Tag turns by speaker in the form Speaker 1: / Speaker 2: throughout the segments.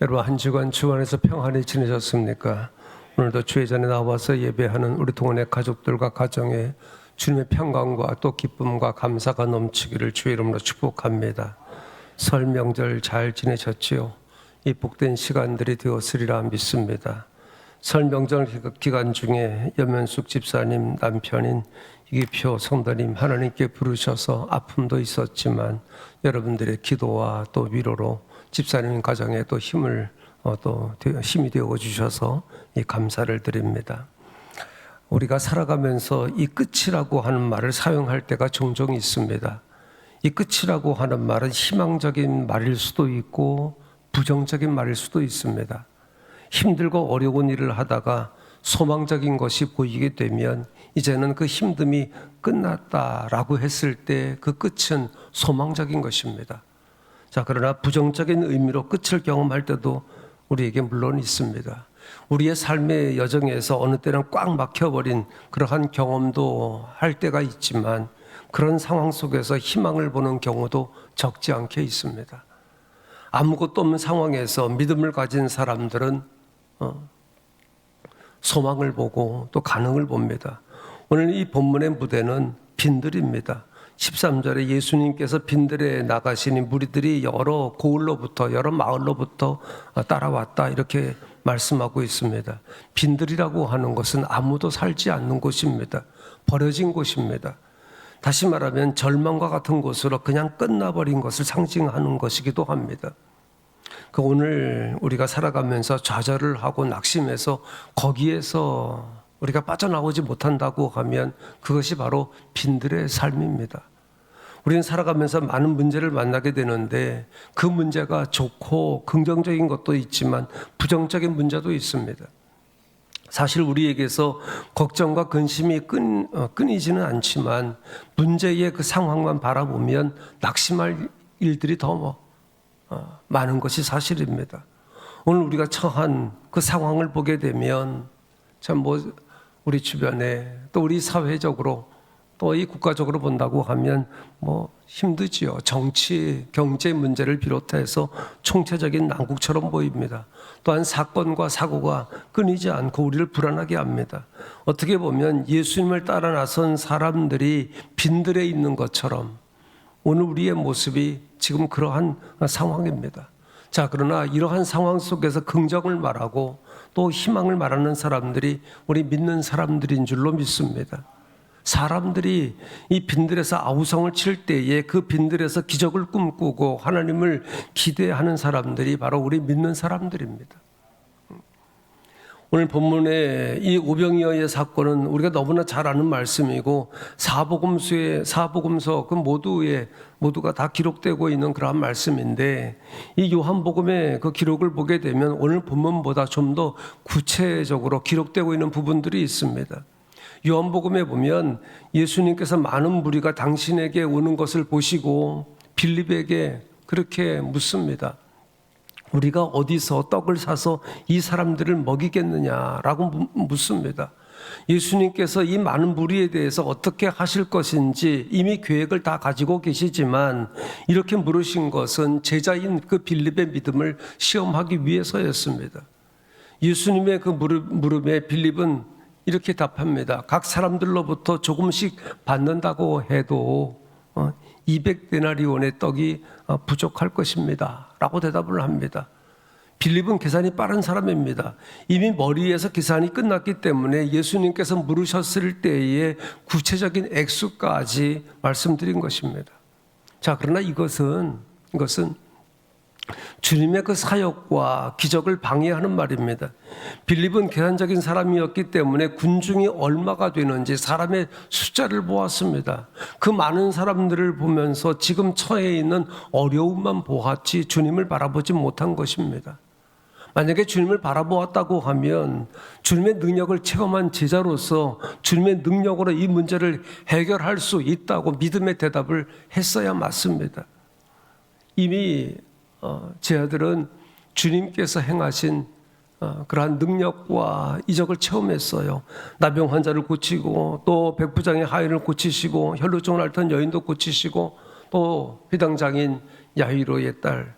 Speaker 1: 여러분 한 주간 주 안에서 평안히 지내셨습니까? 오늘도 주의 전에 나와서 예배하는 우리 동원의 가족들과 가정에 주님의 평강과 또 기쁨과 감사가 넘치기를 주의 이름으로 축복합니다. 설 명절 잘 지내셨지요? 이 복된 시간들이 되었으리라 믿습니다. 설 명절 기간 중에 염현숙 집사님 남편인 이기표 성도님 하나님께 부르셔서 아픔도 있었지만 여러분들의 기도와 또 위로로 집사님 가정에 또 힘이 되어 주셔서 이 감사를 드립니다. 우리가 살아가면서 이 끝이라고 하는 말을 사용할 때가 종종 있습니다. 이 끝이라고 하는 말은 희망적인 말일 수도 있고 부정적인 말일 수도 있습니다. 힘들고 어려운 일을 하다가 소망적인 것이 보이게 되면 이제는 그 힘듦이 끝났다라고 했을 때 그 끝은 소망적인 것입니다. 자, 그러나 부정적인 의미로 끝을 경험할 때도 우리에게 물론 있습니다. 우리의 삶의 여정에서 어느 때는 꽉 막혀버린 그러한 경험도 할 때가 있지만 그런 상황 속에서 희망을 보는 경우도 적지 않게 있습니다. 아무것도 없는 상황에서 믿음을 가진 사람들은 소망을 보고 또 가능을 봅니다. 오늘 이 본문의 무대는 빈들입니다. 13절에 예수님께서 빈들에 나가시니 무리들이 여러 고을로부터 여러 마을로부터 따라왔다 이렇게 말씀하고 있습니다. 빈들이라고 하는 것은 아무도 살지 않는 곳입니다. 버려진 곳입니다. 다시 말하면 절망과 같은 곳으로 그냥 끝나버린 것을 상징하는 것이기도 합니다. 오늘 우리가 살아가면서 좌절을 하고 낙심해서 거기에서 우리가 빠져나오지 못한다고 하면 그것이 바로 빈들의 삶입니다. 우리는 살아가면서 많은 문제를 만나게 되는데 그 문제가 좋고 긍정적인 것도 있지만 부정적인 문제도 있습니다. 사실 우리에게서 걱정과 근심이 끊이지는 않지만 문제의 그 상황만 바라보면 낙심할 일들이 더 많은 것이 사실입니다. 오늘 우리가 처한 그 상황을 보게 되면 참 우리 주변에 또 우리 사회적으로 또 이 국가적으로 본다고 하면 힘들지요. 정치, 경제 문제를 비롯해서 총체적인 난국처럼 보입니다. 또한 사건과 사고가 끊이지 않고 우리를 불안하게 합니다. 어떻게 보면 예수님을 따라 나선 사람들이 빈들에 있는 것처럼 오늘 우리의 모습이 지금 그러한 상황입니다. 자, 그러나 이러한 상황 속에서 긍정을 말하고 또 희망을 말하는 사람들이 우리 믿는 사람들인 줄로 믿습니다. 사람들이 이 빈들에서 아우성을 칠 때에 그 빈들에서 기적을 꿈꾸고 하나님을 기대하는 사람들이 바로 우리 믿는 사람들입니다. 오늘 본문의 이 오병이어의 사건은 우리가 너무나 잘 아는 말씀이고 사복음서 그 모두가 다 기록되고 있는 그러한 말씀인데 이 요한복음의 그 기록을 보게 되면 오늘 본문보다 좀 더 구체적으로 기록되고 있는 부분들이 있습니다. 요한복음에 보면 예수님께서 많은 무리가 당신에게 오는 것을 보시고 빌립에게 그렇게 묻습니다. 우리가 어디서 떡을 사서 이 사람들을 먹이겠느냐라고 묻습니다. 예수님께서 이 많은 무리에 대해서 어떻게 하실 것인지 이미 계획을 다 가지고 계시지만 이렇게 물으신 것은 제자인 그 빌립의 믿음을 시험하기 위해서였습니다. 예수님의 그 물음에 빌립은 이렇게 답합니다. 각 사람들로부터 조금씩 받는다고 해도 200데나리온의 떡이 부족할 것입니다 라고 대답을 합니다. 빌립은 계산이 빠른 사람입니다. 이미 머리에서 계산이 끝났기 때문에 예수님께서 물으셨을 때의 구체적인 액수까지 말씀드린 것입니다. 자, 그러나 이것은 주님의 그 사역과 기적을 방해하는 말입니다. 빌립은 계산적인 사람이었기 때문에 군중이 얼마가 되는지 사람의 숫자를 보았습니다. 그 많은 사람들을 보면서 지금 처해 있는 어려움만 보았지 주님을 바라보지 못한 것입니다. 만약에 주님을 바라보았다고 하면 주님의 능력을 체험한 제자로서 주님의 능력으로 이 문제를 해결할 수 있다고 믿음의 대답을 했어야 맞습니다. 이미 제자들은 주님께서 행하신 그러한 능력과 이적을 체험했어요. 나병 환자를 고치고 또 백부장의 하인을 고치시고 혈루증을 앓던 여인도 고치시고 또 회당장인 야이로의 딸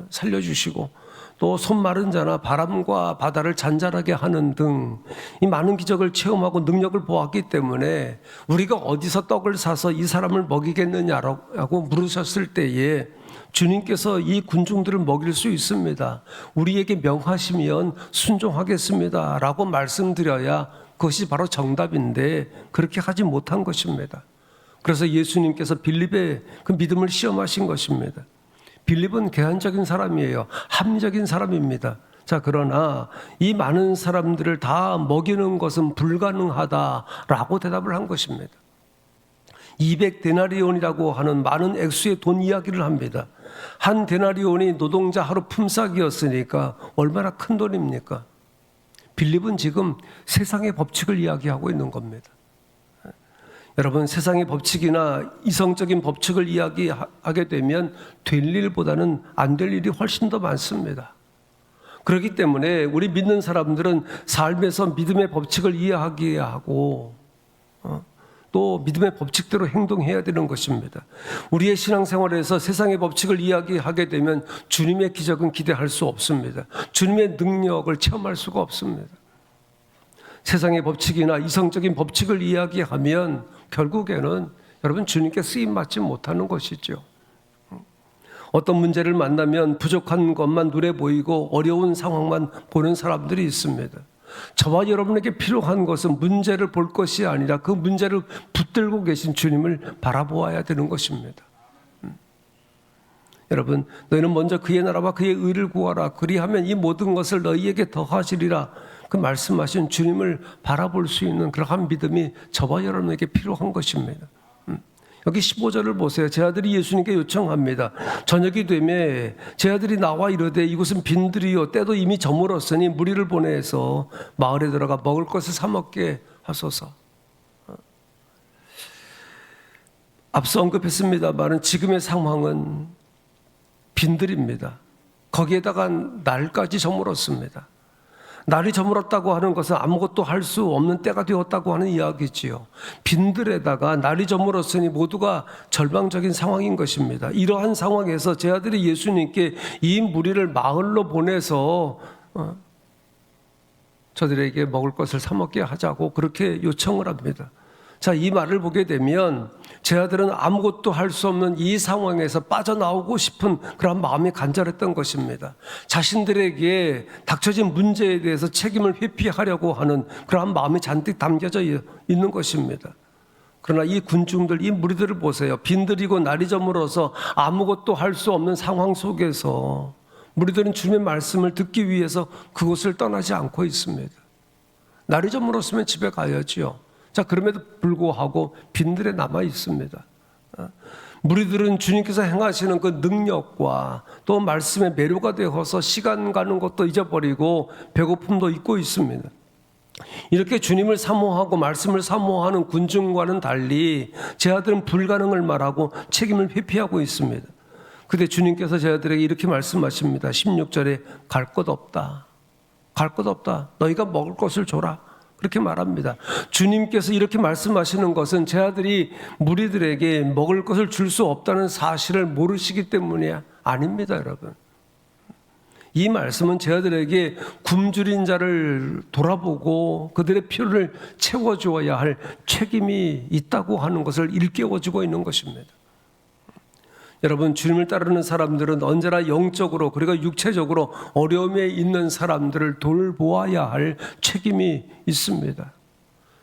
Speaker 1: 살려주시고 또 손 마른 자나 바람과 바다를 잔잔하게 하는 등 이 많은 기적을 체험하고 능력을 보았기 때문에 우리가 어디서 떡을 사서 이 사람을 먹이겠느냐라고 물으셨을 때에 주님께서 이 군중들을 먹일 수 있습니다. 우리에게 명하시면 순종하겠습니다 라고 말씀드려야 그것이 바로 정답인데 그렇게 하지 못한 것입니다. 그래서 예수님께서 빌립의 그 믿음을 시험하신 것입니다. 빌립은 계한적인 사람이에요. 합리적인 사람입니다. 자, 그러나 이 많은 사람들을 다 먹이는 것은 불가능하다라고 대답을 한 것입니다. 200데나리온이라고 하는 많은 액수의 돈 이야기를 합니다. 한 데나리온이 노동자 하루 품삯이었으니까 얼마나 큰 돈입니까? 빌립은 지금 세상의 법칙을 이야기하고 있는 겁니다. 여러분, 세상의 법칙이나 이성적인 법칙을 이야기하게 되면 될 일보다는 안 될 일이 훨씬 더 많습니다. 그렇기 때문에 우리 믿는 사람들은 삶에서 믿음의 법칙을 이해하게 하고 또 믿음의 법칙대로 행동해야 되는 것입니다. 우리의 신앙생활에서 세상의 법칙을 이야기하게 되면 주님의 기적은 기대할 수 없습니다. 주님의 능력을 체험할 수가 없습니다. 세상의 법칙이나 이성적인 법칙을 이야기하면 결국에는 여러분 주님께 쓰임받지 못하는 것이죠. 어떤 문제를 만나면 부족한 것만 눈에 보이고 어려운 상황만 보는 사람들이 있습니다. 저와 여러분에게 필요한 것은 문제를 볼 것이 아니라 그 문제를 붙들고 계신 주님을 바라보아야 되는 것입니다. 여러분, 너희는 먼저 그의 나라와 그의 의를 구하라. 그리하면 이 모든 것을 너희에게 더하시리라. 그 말씀하신 주님을 바라볼 수 있는 그러한 믿음이 저와 여러분에게 필요한 것입니다. 여기 15절을 보세요. 제 아들이 예수님께 요청합니다. 저녁이 되매 제 아들이 나와 이르되 이곳은 빈들이요 때도 이미 저물었으니 무리를 보내서 마을에 들어가 먹을 것을 사 먹게 하소서. 앞서 언급했습니다만 지금의 상황은 빈들입니다. 거기에다가 날까지 저물었습니다. 날이 저물었다고 하는 것은 아무것도 할 수 없는 때가 되었다고 하는 이야기지요. 빈들에다가 날이 저물었으니 모두가 절망적인 상황인 것입니다. 이러한 상황에서 제 아들이 예수님께 이 무리를 마을로 보내서 저들에게 먹을 것을 사 먹게 하자고 그렇게 요청을 합니다. 자, 이 말을 보게 되면 제 아들은 아무것도 할 수 없는 이 상황에서 빠져나오고 싶은 그런 마음이 간절했던 것입니다. 자신들에게 닥쳐진 문제에 대해서 책임을 회피하려고 하는 그런 마음이 잔뜩 담겨져 있는 것입니다. 그러나 이 군중들, 이 무리들을 보세요. 빈들이고 날이 저물어서 아무것도 할 수 없는 상황 속에서 무리들은 주님의 말씀을 듣기 위해서 그곳을 떠나지 않고 있습니다. 날이 저물었으면 집에 가야지요. 자, 그럼에도 불구하고 빈들에 남아 있습니다. 무리들은 주님께서 행하시는 그 능력과 또 말씀의 매료가 되어서 시간 가는 것도 잊어버리고 배고픔도 잊고 있습니다. 이렇게 주님을 사모하고 말씀을 사모하는 군중과는 달리 제 아들은 불가능을 말하고 책임을 회피하고 있습니다. 그때 주님께서 제 아들에게 이렇게 말씀하십니다. 16절에 갈 것 없다. 갈 것 없다. 너희가 먹을 것을 줘라. 그렇게 말합니다. 주님께서 이렇게 말씀하시는 것은 제 아들이 무리들에게 먹을 것을 줄 수 없다는 사실을 모르시기 때문이 아닙니다, 여러분. 이 말씀은 제 아들에게 굶주린 자를 돌아보고 그들의 필요를 채워주어야 할 책임이 있다고 하는 것을 일깨워주고 있는 것입니다. 여러분, 주님을 따르는 사람들은 언제나 영적으로 그리고 육체적으로 어려움에 있는 사람들을 돌보아야 할 책임이 있습니다.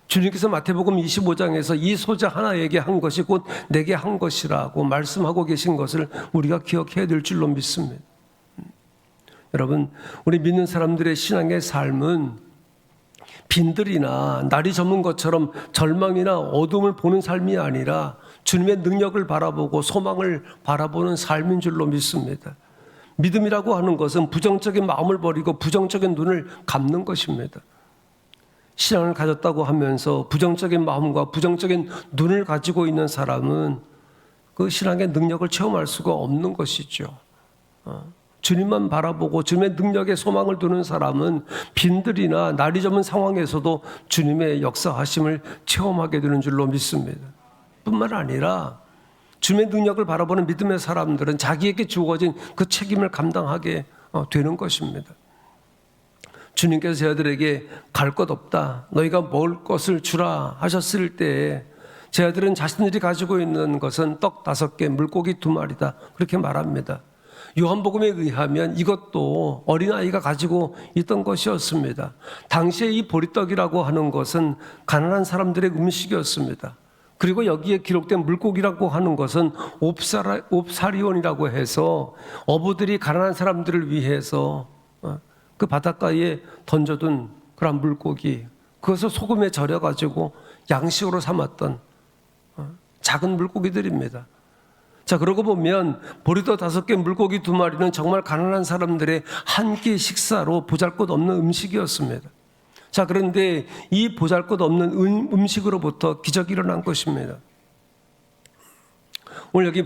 Speaker 1: 주님께서 마태복음 25장에서 이 소자 하나에게 한 것이 곧 내게 한 것이라고 말씀하고 계신 것을 우리가 기억해야 될 줄로 믿습니다. 여러분, 우리 믿는 사람들의 신앙의 삶은 빈들이나 날이 저문 것처럼 절망이나 어둠을 보는 삶이 아니라 주님의 능력을 바라보고 소망을 바라보는 삶인 줄로 믿습니다. 믿음이라고 하는 것은 부정적인 마음을 버리고 부정적인 눈을 감는 것입니다. 신앙을 가졌다고 하면서 부정적인 마음과 부정적인 눈을 가지고 있는 사람은 그 신앙의 능력을 체험할 수가 없는 것이죠. 주님만 바라보고 주님의 능력에 소망을 두는 사람은 빈들이나 날이 저문 상황에서도 주님의 역사하심을 체험하게 되는 줄로 믿습니다. 뿐만 아니라 주님의 능력을 바라보는 믿음의 사람들은 자기에게 주어진 그 책임을 감당하게 되는 것입니다. 주님께서 제자들에게 갈 것 없다, 너희가 먹을 것을 주라 하셨을 때에 제자들은 자신들이 가지고 있는 것은 떡 5개, 물고기 2마리다 그렇게 말합니다. 요한복음에 의하면 이것도 어린아이가 가지고 있던 것이었습니다. 당시에 이 보리떡이라고 하는 것은 가난한 사람들의 음식이었습니다. 그리고 여기에 기록된 물고기라고 하는 것은 옵사리온이라고 해서 어부들이 가난한 사람들을 위해서 그 바닷가에 던져둔 그런 물고기, 그것을 소금에 절여가지고 양식으로 삼았던 작은 물고기들입니다. 자, 그러고 보면 보리떡 5개, 물고기 2마리는 정말 가난한 사람들의 한 끼 식사로 보잘것없는 음식이었습니다. 자, 그런데 이 보잘것없는 음식으로부터 기적이 일어난 것입니다. 오늘 여기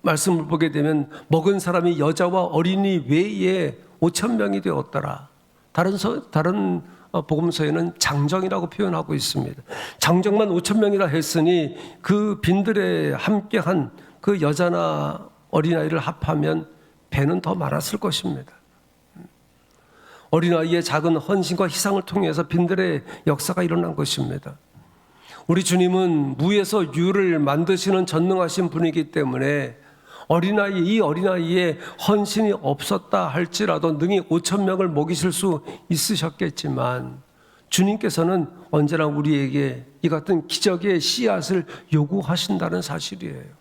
Speaker 1: 말씀을 보게 되면 먹은 사람이 여자와 어린이 외에 5,000명이 되었더라. 다른 복음서에는 장정이라고 표현하고 있습니다. 장정만 5,000명이라 했으니 그 빈들에 함께한 그 여자나 어린아이를 합하면 배는 더 많았을 것입니다. 어린아이의 작은 헌신과 희생을 통해서 빈들의 역사가 일어난 것입니다. 우리 주님은 무에서 유를 만드시는 전능하신 분이기 때문에 이 어린아이의 헌신이 없었다 할지라도 능히 5,000명을 먹이실 수 있으셨겠지만 주님께서는 언제나 우리에게 이 같은 기적의 씨앗을 요구하신다는 사실이에요.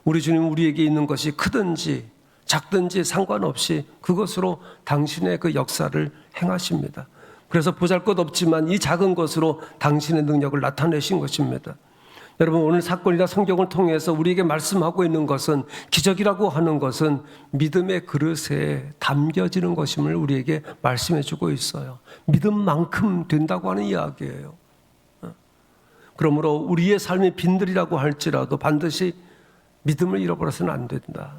Speaker 1: 우리 주님은 우리에게 있는 것이 크든지 작든지 상관없이 그것으로 당신의 그 역사를 행하십니다. 그래서 보잘것없지만 이 작은 것으로 당신의 능력을 나타내신 것입니다. 여러분, 오늘 사건이나 성경을 통해서 우리에게 말씀하고 있는 것은, 기적이라고 하는 것은 믿음의 그릇에 담겨지는 것임을 우리에게 말씀해 주고 있어요. 믿음만큼 된다고 하는 이야기예요. 그러므로 우리의 삶이 빈들이라고 할지라도 반드시 믿음을 잃어버려서는 안 된다.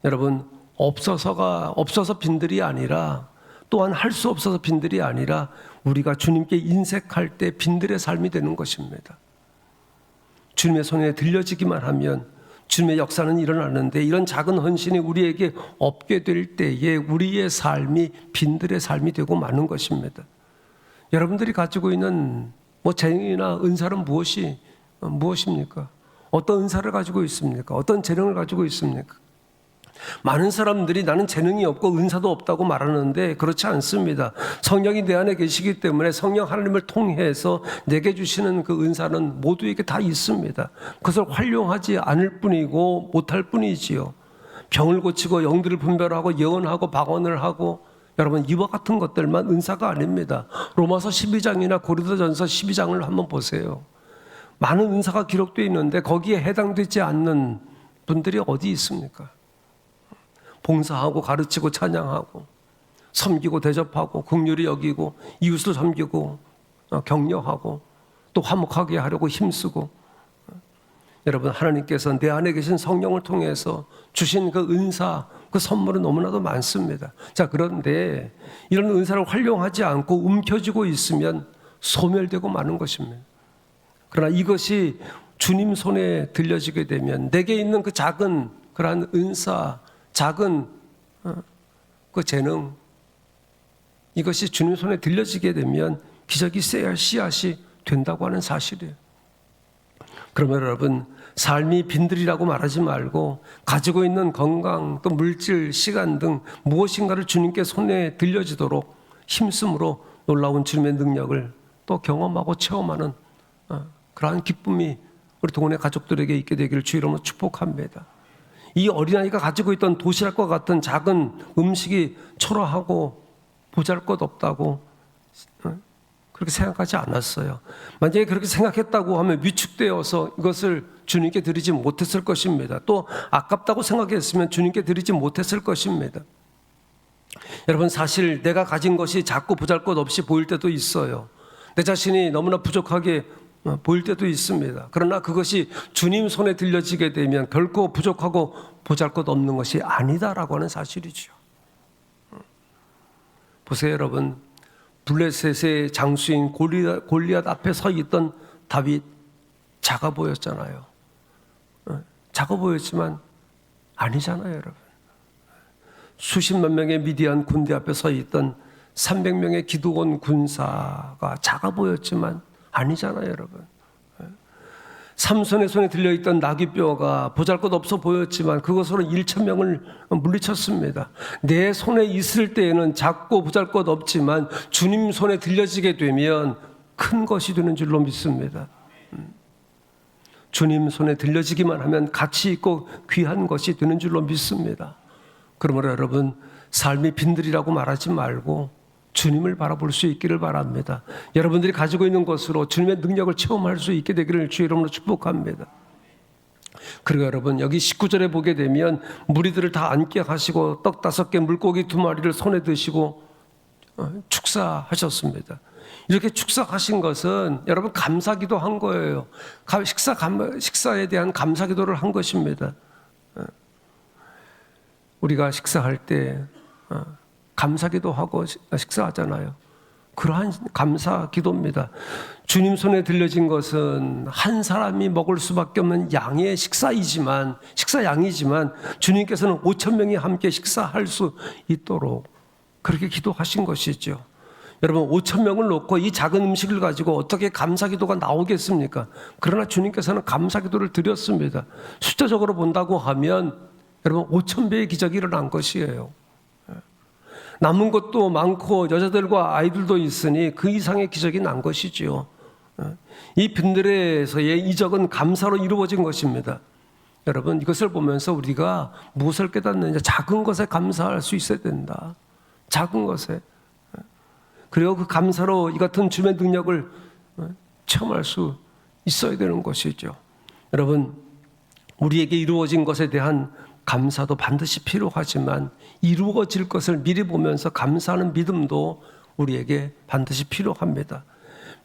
Speaker 1: 여러분, 없어서 빈들이 아니라, 또한 할 수 없어서 빈들이 아니라 우리가 주님께 인색할 때 빈들의 삶이 되는 것입니다. 주님의 손에 들려지기만 하면 주님의 역사는 일어나는데, 이런 작은 헌신이 우리에게 없게 될 때에 우리의 삶이 빈들의 삶이 되고 마는 것입니다. 여러분들이 가지고 있는 재능이나 은사는 무엇입니까? 어떤 은사를 가지고 있습니까? 어떤 재능을 가지고 있습니까? 많은 사람들이 나는 재능이 없고 은사도 없다고 말하는데 그렇지 않습니다. 성령이 내 안에 계시기 때문에 성령 하나님을 통해서 내게 주시는 그 은사는 모두에게 다 있습니다. 그것을 활용하지 않을 뿐이고 못할 뿐이지요. 병을 고치고 영들을 분별하고 예언하고 방언을 하고, 여러분, 이와 같은 것들만 은사가 아닙니다. 로마서 12장이나 고린도전서 12장을 한번 보세요. 많은 은사가 기록되어 있는데 거기에 해당되지 않는 분들이 어디 있습니까? 봉사하고 가르치고 찬양하고 섬기고 대접하고 긍휼히 여기고 이웃을 섬기고 격려하고 또 화목하게 하려고 힘쓰고, 여러분, 하나님께서 내 안에 계신 성령을 통해서 주신 그 은사, 그 선물은 너무나도 많습니다. 자, 그런데 이런 은사를 활용하지 않고 움켜쥐고 있으면 소멸되고 마는 것입니다. 그러나 이것이 주님 손에 들려지게 되면 내게 있는 그 작은 그러한 은사, 작은 그 재능, 이것이 주님 손에 들려지게 되면 기적이 씨앗이 된다고 하는 사실이에요. 그러면 여러분, 삶이 빈들이라고 말하지 말고 가지고 있는 건강, 또 물질, 시간 등 무엇인가를 주님께 손에 들려지도록 힘쓰므로 놀라운 주님의 능력을 또 경험하고 체험하는 그러한 기쁨이 우리 동원의 가족들에게 있게 되기를 주 이름으로 축복합니다. 이 어린아이가 가지고 있던 도시락과 같은 작은 음식이 초라하고 보잘것없다고 그렇게 생각하지 않았어요. 만약에 그렇게 생각했다고 하면 위축되어서 이것을 주님께 드리지 못했을 것입니다. 또 아깝다고 생각했으면 주님께 드리지 못했을 것입니다. 여러분, 사실 내가 가진 것이 작고 보잘것없이 보일 때도 있어요. 내 자신이 너무나 부족하게 보일 때도 있습니다. 그러나 그것이 주님 손에 들려지게 되면 결코 부족하고 보잘것없는 것이 아니다라고 하는 사실이죠. 보세요, 여러분. 블레셋의 장수인 골리앗 앞에 서 있던 다윗, 작아 보였잖아요. 작아 보였지만 아니잖아요, 여러분. 수십만 명의 미디안 군대 앞에 서 있던 300명의 기드온 군사가 작아 보였지만 아니잖아요, 여러분. 삼손의 손에 들려있던 나귀뼈가 보잘것없어 보였지만 그것으로 1,000명을 물리쳤습니다. 내 손에 있을 때에는 작고 보잘것없지만 주님 손에 들려지게 되면 큰 것이 되는 줄로 믿습니다. 주님 손에 들려지기만 하면 가치 있고 귀한 것이 되는 줄로 믿습니다. 그러므로 여러분, 삶이 빈들이라고 말하지 말고 주님을 바라볼 수 있기를 바랍니다. 여러분들이 가지고 있는 것으로 주님의 능력을 체험할 수 있게 되기를 주의 이름으로 축복합니다. 그리고 여러분, 여기 19절에 보게 되면 무리들을 다 앉게 하시고 떡 5개 물고기 2마리를 손에 드시고 축사하셨습니다. 이렇게 축사하신 것은 여러분 감사기도 한 거예요. 식사에 대한 감사기도를 한 것입니다. 우리가 식사할 때 감사기도 하고 식사하잖아요. 그러한 감사기도입니다. 주님 손에 들려진 것은 한 사람이 먹을 수밖에 없는 양의 식사양이지만 주님께서는 5,000명이 함께 식사할 수 있도록 그렇게 기도하신 것이죠. 여러분, 5,000명을 놓고 이 작은 음식을 가지고 어떻게 감사기도가 나오겠습니까? 그러나 주님께서는 감사기도를 드렸습니다. 숫자적으로 본다고 하면 여러분 5,000배의 기적이 일어난 것이에요. 남은 것도 많고 여자들과 아이들도 있으니 그 이상의 기적이 난 것이지요. 이 빈들에서의 이적은 감사로 이루어진 것입니다. 여러분, 이것을 보면서 우리가 무엇을 깨닫느냐? 작은 것에 감사할 수 있어야 된다. 작은 것에. 그리고 그 감사로 이 같은 주의 능력을 체험할 수 있어야 되는 것이죠. 여러분, 우리에게 이루어진 것에 대한 감사도 반드시 필요하지만 이루어질 것을 미리 보면서 감사하는 믿음도 우리에게 반드시 필요합니다.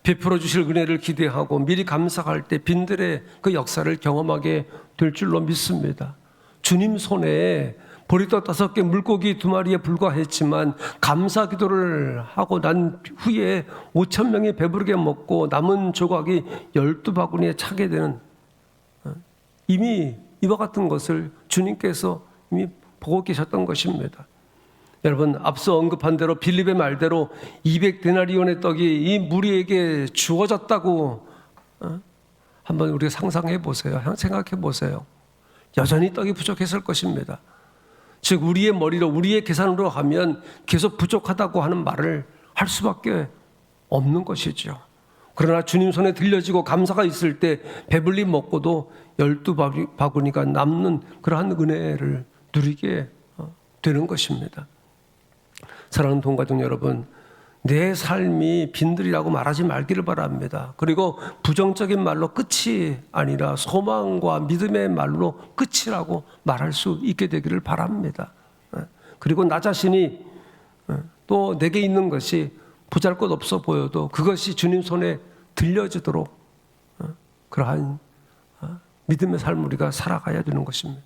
Speaker 1: 베풀어 주실 은혜를 기대하고 미리 감사할 때 빈들의 그 역사를 경험하게 될 줄로 믿습니다. 주님 손에 보리떡 5개 물고기 2마리에 불과했지만 감사 기도를 하고 난 후에 5,000명이 배부르게 먹고 남은 조각이 12바구니에 차게 되는, 이미 이와 같은 것을 주님께서 이미 보고 계셨던 것입니다. 여러분, 앞서 언급한 대로 빌립의 말대로 200데나리온의 떡이 이 무리에게 주어졌다고 한번 우리가 상상해 보세요. 생각해 보세요. 여전히 떡이 부족했을 것입니다. 즉 우리의 머리로 우리의 계산으로 하면 계속 부족하다고 하는 말을 할 수밖에 없는 것이죠. 그러나 주님 손에 들려지고 감사가 있을 때 배불리 먹고도 12바구니가 남는 그러한 은혜를 누리게 되는 것입니다. 사랑하는 동가족 여러분, 내 삶이 빈들이라고 말하지 말기를 바랍니다. 그리고 부정적인 말로 끝이 아니라 소망과 믿음의 말로 끝이라고 말할 수 있게 되기를 바랍니다. 그리고 나 자신이 또 내게 있는 것이 보잘것없어 보여도 그것이 주님 손에 들려지도록 그러한 믿음의 삶을 우리가 살아가야 되는 것입니다.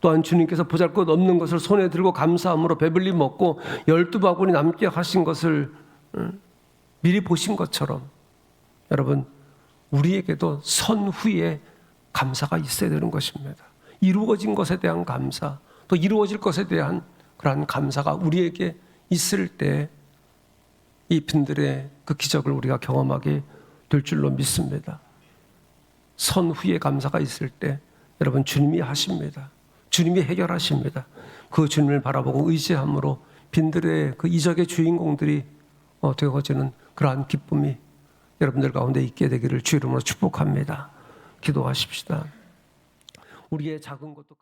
Speaker 1: 또한 주님께서 보잘것없는 것을 손에 들고 감사함으로 배불리 먹고 12바구니 남게 하신 것을 미리 보신 것처럼 여러분, 우리에게도 선후에 감사가 있어야 되는 것입니다. 이루어진 것에 대한 감사, 또 이루어질 것에 대한 그러한 감사가 우리에게 있을 때 이 빈들의 그 기적을 우리가 경험하게 될 줄로 믿습니다. 선후에 감사가 있을 때 여러분, 주님이 하십니다. 주님이 해결하십니다. 그 주님을 바라보고 의지함으로 빈들의 그 이적의 주인공들이 되어지는 그러한 기쁨이 여러분들 가운데 있게 되기를 주의 이름으로 축복합니다. 기도하십시다. 우리의 작은 것도